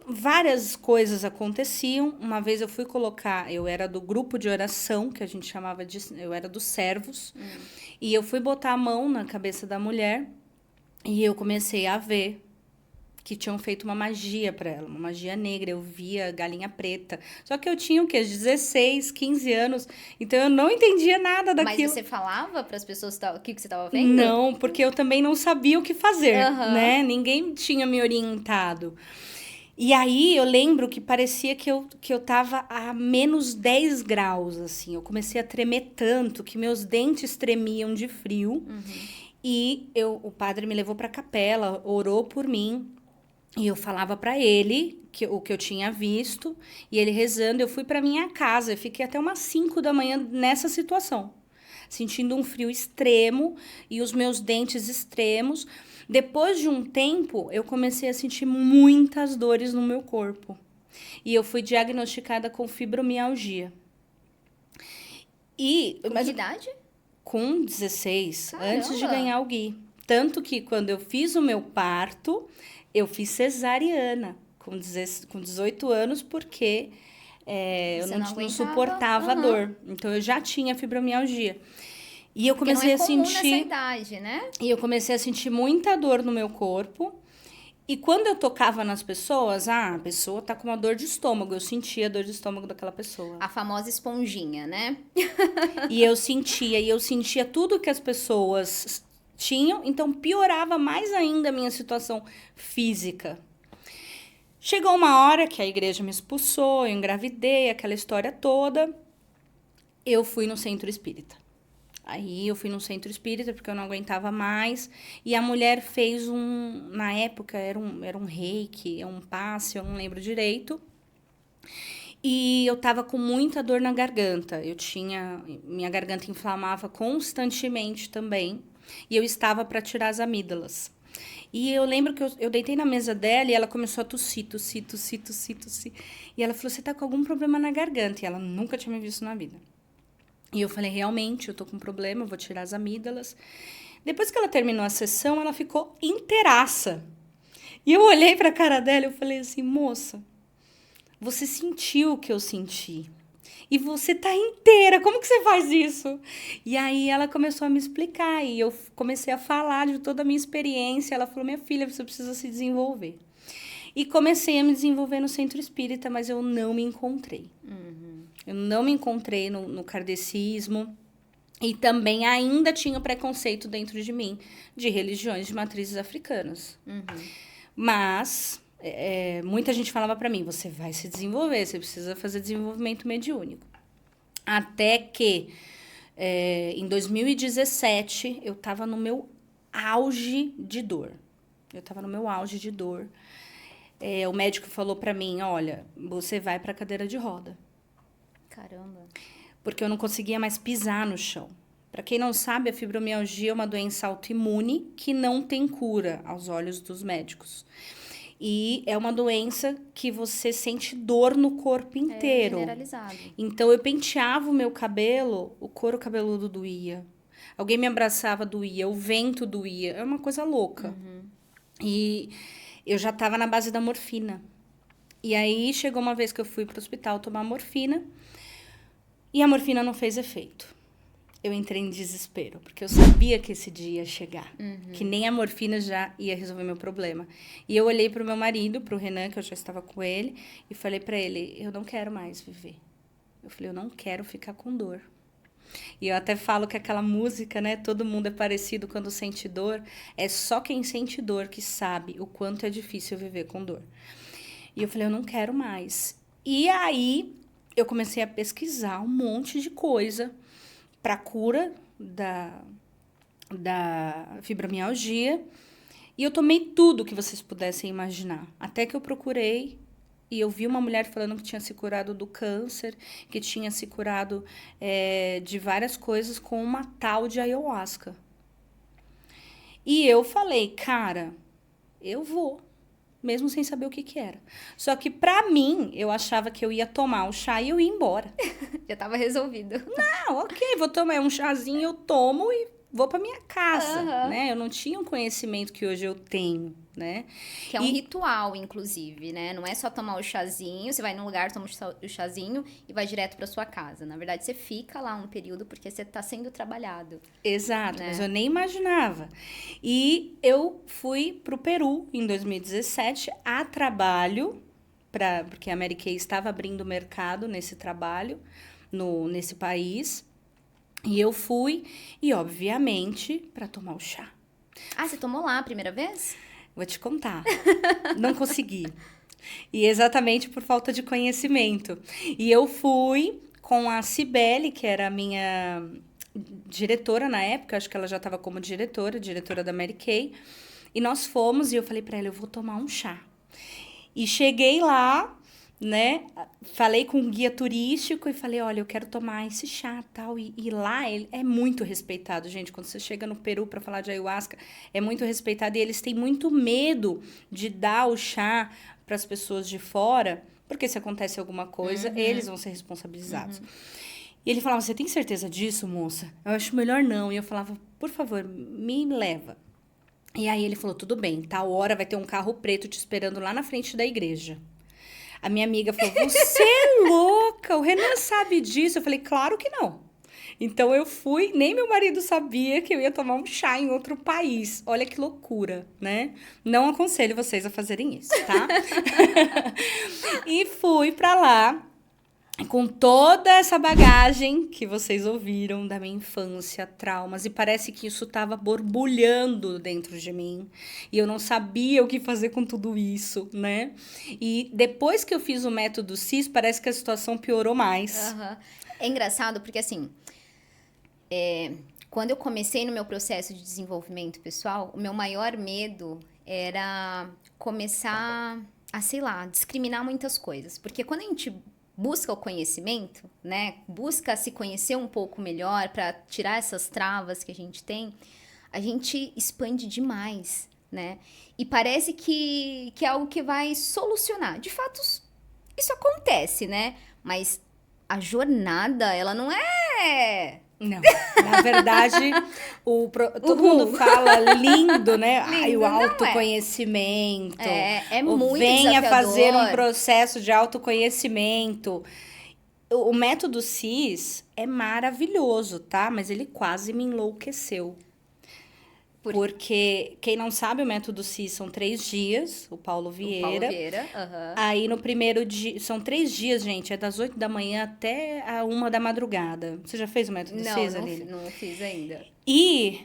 Várias coisas aconteciam. Uma vez eu fui colocar, eu era do grupo de oração, que a gente chamava de, eu era dos servos, e eu fui botar a mão na cabeça da mulher e eu comecei a ver que tinham feito uma magia para ela, uma magia negra. Eu via galinha preta. Só que eu tinha o quê? 16, 15 anos, então eu não entendia nada Mas daquilo. você falava para as pessoas o que você estava vendo? Não, porque eu também não sabia o que fazer, Aham. né? Ninguém tinha me orientado. E aí eu lembro que parecia que eu tava a menos 10 graus, assim. Eu comecei a tremer tanto que meus dentes tremiam de frio. E o padre me levou pra capela, orou por mim. E eu falava pra ele o que eu tinha visto. E ele rezando, eu fui pra minha casa. Eu fiquei até umas 5 da manhã nessa situação. Sentindo um frio extremo e os meus dentes extremos. Depois de um tempo, eu comecei a sentir muitas dores no meu corpo. E eu fui diagnosticada com fibromialgia. Com Mas que idade? com 16, antes de Caramba! ganhar o Gui. Tanto que quando eu fiz o meu parto, eu fiz cesariana com 18 anos, porque eu Você não, não não aguentava? suportava a Aham. dor. Então eu já tinha fibromialgia. E eu Porque não é comecei a comum nessa sentir idade, né? E eu comecei a sentir muita dor no meu corpo. E quando eu tocava nas pessoas, a pessoa tá com uma dor de estômago. Eu sentia a dor de estômago daquela pessoa. A famosa esponjinha, né? E eu sentia tudo que as pessoas tinham, então piorava mais ainda a minha situação física. Chegou uma hora que a igreja me expulsou, eu engravidei, aquela história toda. Eu fui no centro espírita. Aí eu fui no centro espírita porque eu não aguentava mais. E a mulher fez na época, era um reiki, um passe, eu não lembro direito. E eu tava com muita dor na garganta. Minha garganta inflamava constantemente também. E eu estava para tirar as amígdalas. E eu lembro que eu deitei na mesa dela e ela começou a tossir, tossir, tossir, tossir, tossir. E ela falou, você tá com algum problema na garganta? E ela nunca tinha me visto na vida. E eu falei, realmente, eu tô com um problema, eu vou tirar as amígdalas. Depois que ela terminou a sessão, ela ficou inteiraça. E eu olhei pra cara dela e eu falei assim, moça, você sentiu o que eu senti. E você tá inteira, como que você faz isso? E aí ela começou a me explicar e eu comecei a falar de toda a minha experiência. Ela falou, minha filha, você precisa se desenvolver. E comecei a me desenvolver no centro espírita, mas eu não me encontrei. Eu não me encontrei no kardecismo. E também ainda tinha preconceito dentro de mim de religiões de matrizes africanas. Mas muita gente falava para mim, você vai se desenvolver, você precisa fazer desenvolvimento mediúnico. Até que em 2017 eu estava no meu auge de dor. Eu estava no meu auge de dor. O médico falou para mim, olha, você vai para a cadeira de roda. Caramba. Porque eu não conseguia mais pisar no chão. Para quem não sabe, a fibromialgia é uma doença autoimune que não tem cura aos olhos dos médicos. E é uma doença que você sente dor no corpo É inteiro. generalizado. Então eu penteava o meu cabelo, o couro cabeludo doía. Alguém me abraçava, doía. O vento doía. É uma coisa louca. E eu já estava na base da morfina. E aí chegou uma vez que eu fui para o hospital tomar morfina. E a morfina não fez efeito. Eu entrei em desespero, porque eu sabia que esse dia ia chegar. Que nem a morfina já ia resolver meu problema. E eu olhei pro meu marido, pro Renan, que eu já estava com ele, e falei pra ele, eu não quero mais viver. Eu falei, eu não quero ficar com dor. E eu até falo que aquela música, né, todo mundo é parecido quando sente dor, é só quem sente dor que sabe o quanto é difícil viver com dor. E eu falei, eu não quero mais. E aí eu comecei a pesquisar um monte de coisa para cura da fibromialgia. E eu tomei tudo que vocês pudessem imaginar. Até que eu procurei e eu vi uma mulher falando que tinha se curado do câncer, que tinha se curado de várias coisas com uma tal de ayahuasca. E eu falei, cara, eu vou. Mesmo sem saber o que era. Só que pra mim, eu achava que eu ia tomar o chá e eu ia embora. Já tava resolvido. Ah, ok, vou tomar um chazinho, eu tomo e vou para minha casa, Aham. né? Eu não tinha um conhecimento que hoje eu tenho, né? Que é um E- ritual, inclusive, né? Não é só tomar o chazinho, você vai num lugar, toma o chazinho e vai direto pra sua casa. Na verdade, você fica lá um período porque você tá sendo trabalhado, Exato, mas né? eu nem imaginava. E eu fui para o Peru em 2017 a trabalho, porque a Mary Kay estava abrindo mercado nesse trabalho, nesse país. E eu fui, e obviamente, para tomar o chá. Ah, você tomou lá a primeira vez? Vou te contar. Não consegui. E exatamente por falta de conhecimento. E eu fui com a Cibele, que era a minha diretora na época, acho que ela já estava como diretora da Mary Kay. E nós fomos e eu falei para ela, eu vou tomar um chá. E cheguei lá, né? Falei com um guia turístico e falei, olha, eu quero tomar esse chá tal. E lá ele é muito respeitado, gente. Quando você chega no Peru para falar de ayahuasca, é muito respeitado e eles têm muito medo de dar o chá para as pessoas de fora, porque se acontece alguma coisa, eles vão ser responsabilizados. E ele falava, você tem certeza disso, moça? Eu acho melhor não. E eu falava, por favor, me leva. E aí ele falou, tudo bem, tal hora vai ter um carro preto te esperando lá na frente da igreja. A minha amiga falou, você é louca, o Renan sabe disso. Eu falei, claro que não. Então eu fui, nem meu marido sabia que eu ia tomar um chá em outro país. Olha que loucura, né? Não aconselho vocês a fazerem isso, tá? E fui pra lá com toda essa bagagem que vocês ouviram da minha infância, traumas, e parece que isso estava borbulhando dentro de mim, e eu não sabia o que fazer com tudo isso, né? E depois que eu fiz o método CIS, parece que a situação piorou mais. Aham. É engraçado porque, assim, quando eu comecei no meu processo de desenvolvimento pessoal, o meu maior medo era começar a, sei lá, discriminar muitas coisas. Porque quando a gente busca o conhecimento, né, busca se conhecer um pouco melhor para tirar essas travas que a gente expande demais, né? E parece que é algo que vai solucionar. De fato, isso acontece, né? Mas a jornada, ela não é. Não, na verdade, todo mundo fala lindo, né? Ai, Lindo, o não é. autoconhecimento. É Ou muito venha fazer um desafiador. processo de autoconhecimento. O método CIS é maravilhoso, tá? Mas ele quase me enlouqueceu. Porque quem não sabe, o método CIS são 3 dias, o Paulo O Paulo Vieira. Vieira, aham. Aí no primeiro dia, são 3 dias, gente, é das 8 da manhã até a 1 da madrugada. Você já fez o método Não, CIS, não, Aline? não fiz ainda. E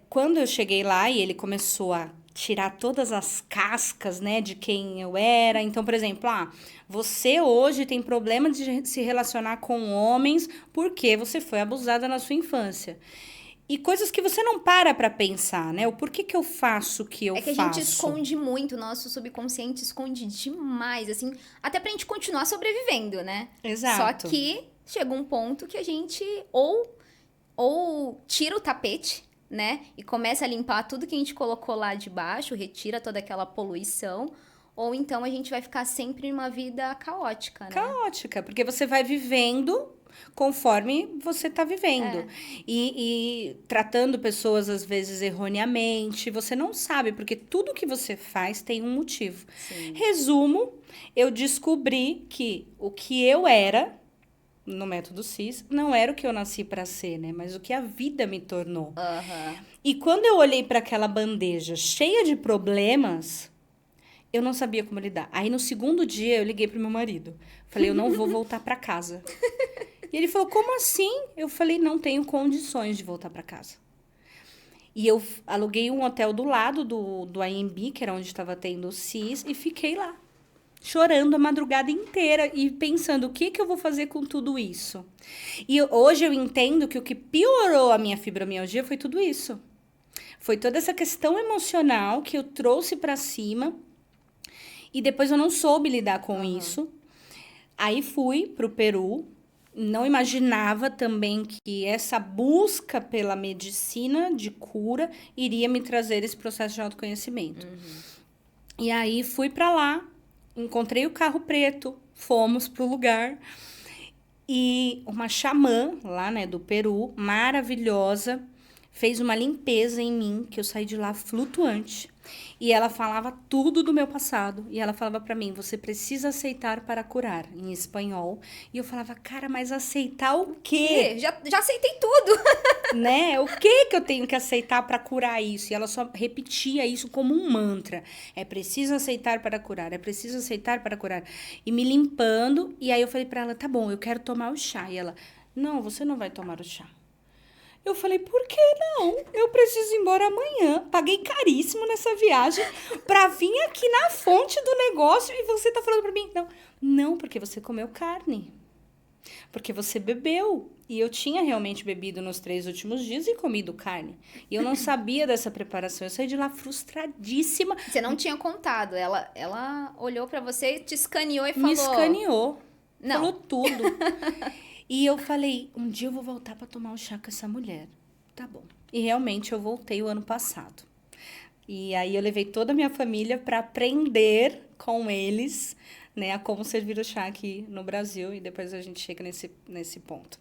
quando eu cheguei lá e ele começou a tirar todas as cascas, né, de quem eu era. Então, por exemplo, você hoje tem problema de se relacionar com homens porque você foi abusada na sua infância. E coisas que você não para pensar, né? O porquê que eu faço o que eu É que a faço. gente esconde muito, o nosso subconsciente esconde demais, assim, até pra gente continuar sobrevivendo, né? Exato. Só que chega um ponto que a gente ou tira o tapete, né? E começa a limpar tudo que a gente colocou lá de baixo, retira toda aquela poluição, ou então a gente vai ficar sempre numa vida caótica, né? Caótica, porque você vai vivendo conforme você está vivendo. É. E tratando pessoas, às vezes, erroneamente. Você não sabe, porque tudo que você faz tem um motivo. Sim. Resumo, eu descobri que o que eu era, no método CIS, não era o que eu nasci para ser, né? Mas o que a vida me tornou. Aham. E quando eu olhei para aquela bandeja cheia de problemas, eu não sabia como lidar. Aí no segundo dia eu liguei pro meu marido. Falei, eu não vou voltar para casa. E ele falou, como assim? Eu falei, não tenho condições de voltar para casa. E eu aluguei um hotel do lado do AMB, que era onde estava tendo o CIS, e fiquei lá, chorando a madrugada inteira e pensando, o que eu vou fazer com tudo isso? E hoje eu entendo que o que piorou a minha fibromialgia foi tudo isso. Foi toda essa questão emocional que eu trouxe para cima e depois eu não soube lidar com isso. Aí fui pro Peru. Não imaginava também que essa busca pela medicina de cura iria me trazer esse processo de autoconhecimento. E aí fui para lá, encontrei o carro preto, fomos pro lugar. E uma xamã lá, né, do Peru, maravilhosa, fez uma limpeza em mim, que eu saí de lá flutuante. E ela falava tudo do meu passado. E ela falava pra mim, você precisa aceitar para curar, em espanhol. E eu falava, cara, mas aceitar o quê? Já aceitei tudo. Né? O que eu tenho que aceitar para curar isso? E ela só repetia isso como um mantra. É preciso aceitar para curar, é preciso aceitar para curar. E me limpando, e aí eu falei para ela, tá bom, eu quero tomar o chá. E ela, não, você não vai tomar o chá. Eu falei, por que não? Eu preciso ir embora amanhã. Paguei caríssimo nessa viagem pra vir aqui na fonte do negócio e você tá falando pra mim, não. Não, porque você comeu carne. Porque você bebeu. E eu tinha realmente bebido nos 3 últimos dias e comido carne. E eu não sabia dessa preparação. Eu saí de lá frustradíssima. Você não tinha contado. Ela olhou pra você, te escaneou e falou... Me escaneou. Não. Falou tudo. E eu falei, um dia eu vou voltar para tomar um chá com essa mulher. Tá bom. E realmente eu voltei o ano passado. E aí eu levei toda a minha família para aprender com eles, né, a como servir o chá aqui no Brasil. E depois a gente chega nesse ponto.